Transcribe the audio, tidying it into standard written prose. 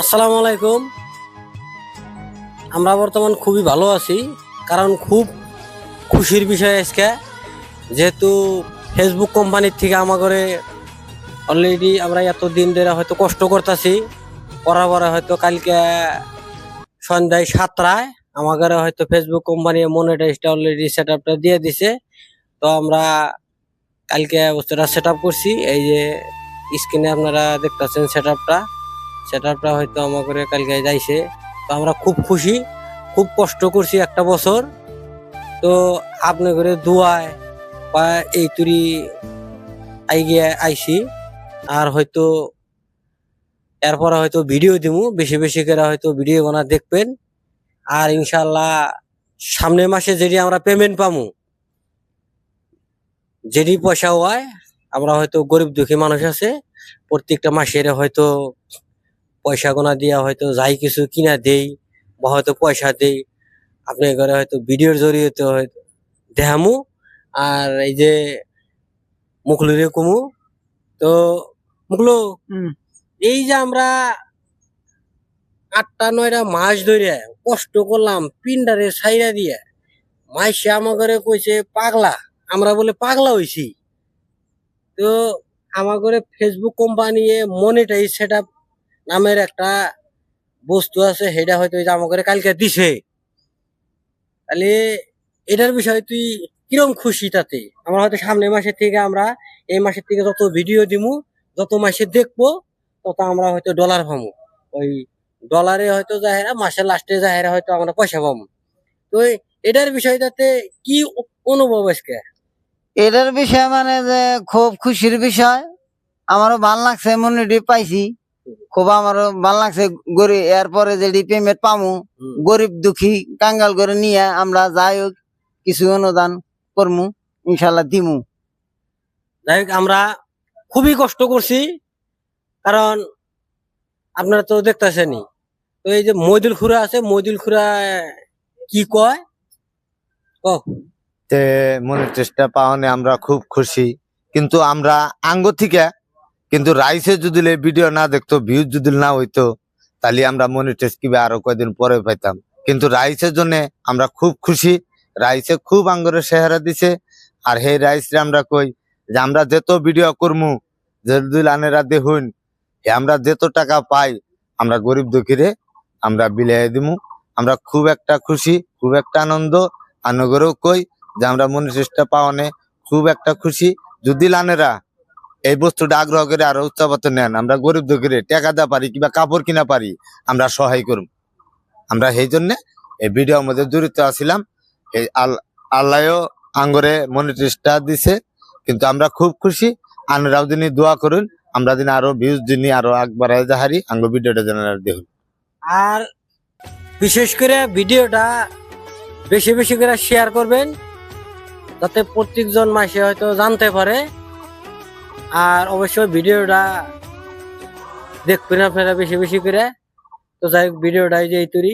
আসসালামু আলাইকুম। আমরা বর্তমান খুবই ভালো আছি, কারণ খুব খুশির বিষয় আজকে, যেহেতু ফেসবুক কোম্পানির থেকে আমাদের অলরেডি আমরা এতদিন ধরে হয়তো কষ্ট করতেছি, করার পরে হয়তো কালকে সন্ধ্যায় 7টায় আমাদের হয়তো ফেসবুক কোম্পানি মনিটাইজটা অলরেডি সেট আপটা দিয়ে দিছে। তো আমরা কালকে ওটা সেট আপ করছি। এই যে স্ক্রিনে আপনারা দেখতেছেন সেট আপটা হয়তো আমাদের কালকে যাইছে। তো আমরা খুব খুশি, খুব কষ্ট করছি একটা বছর। তো আপনি করে দুয়ায় বা এই তুরি আইছি। আর হয়তো এরপরে হয়তো ভিডিও দিমু, বেশি বেশি করে হয়তো ভিডিও বানা দেখবেন। আর ইনশাল্লাহ সামনের মাসে যেটি আমরা পেমেন্ট পামু, যেটি পয়সা হয়, আমরা হয়তো গরিব দুঃখী মানুষ আছে, প্রত্যেকটা মাসের হয়তো পয়সা গোনা দিয়া হয়তো যাই কিছু কিনা দেই বা হয়তো পয়সা দেই, আপনি ঘরে হয়তো ভিডিওর জরিয়ে হয়তো দেখামু। আর এই যে মুখলুরে কমু। তো মুখলো, এই যে আমরা 8টা 9টা মাস ধরে কষ্ট করলাম পিন্ডারে ছাইরা দিয়ে, মাইসে আমাকে কইছে পাগলা, আমরা বলে পাগলা হইছি। তো আমাদের Facebook company monetize set up নামের একটা বস্তু আছে, সেটা হয়তো আমাকে কালকে দিছে। তাহলে এটার বিষয়ে তুই কিরম খুশি? তাতে আমরা হয়তো সামনের মাসের থেকে আমরা এই মাসের থেকে যত ভিডিও দিমু, যত মাসে দেখবো, তত আমরা হয়তো ডলার পাবো। ওই ডলারে হয়তো যাহেরা মাসের লাস্টে যাহেরা হয়তো আমরা পয়সা পাবো। তো এটার বিষয়টাতে কি অনুভব আজকে? এটার বিষয় মানে যে খুব খুশির বিষয়। আমারও ভাল লাগছে, মনিটি পাইছি, খুব আমারও ভাল লাগছে। গরিব এরপরে যেটি পেমেন্ট পামু, গরিব দুঃখী কাঙ্গাল করে নিয়ে আমরা যাই হোক কিছু অনুদান করমু, ইনশাল্লাহ দিমু। যাই হোক, আমরা খুবই কষ্ট করছি, কারণ আপনারা তো দেখতেছেনই। তো এই যে মইদুল খুরা আছে, মইদুল খুরা কি কয় তে মনিটাইজটা পাওয়ানে আমরা খুব খুশি, কিন্তু আমরা আঙ্গ থেকে কিন্তু রাইসে যদি ভিডিও না দেখতো, ভিউজ যদি না হইতো, তাহলে আমরা মনিটাইজ কিভাবে আরো কয়েকদিন পরে পাইতাম। কিন্তু রাইসের জন্য আমরা খুব খুশি। রাইসে খুব আঙ্গরে সেহারা দিছে। আর সেই রাইসে আমরা কই যে আমরা যেত ভিডিও করমু, যদি আনেরা দেখুন, আমরা যেত টাকা পাই আমরা গরিব দুঃখীরে আমরা বিলাই দিমু। আমরা খুব একটা খুশি, খুব একটা আনন্দ। আনগরেও কই যে আমরা মনিটাইজটা পাওয়ানে খুব একটা খুশি। যদি লানেরা এই বস্তুটা আগ্রহ করে আরো উৎসাহত নেন, আমরা গরিব দুঃখীরে টাকা দেওয়া পারি কিংবা কাপড় কিনা পারি, আমরা সহায় করব। আমরা সেই জন্য এই ভিডিওর মধ্যে জড়িত আছিলাম। এই আল্লাহও আঙ্গরে মনিটাইজটা দিছে, কিন্তু আমরা খুব খুশি। আনরাও দিনই দোয়া করুন, আমরা দিন আরো ভিউজ দিনই আরো আগবাড়ায় যাহারি আঙ্গ ভিডিওটা যেন দেখুন। আর বিশেষ করে ভিডিওটা বেশি বেশি করে শেয়ার করবেন, যাতে প্রত্যেকজন মাসে হয়তো জানতে পারে। আর অবশ্যই ভিডিওটা দেখবেন আপনারা বেশি বেশি করে। তো যাই হোক, ভিডিওটা এই যে এই তৈরি।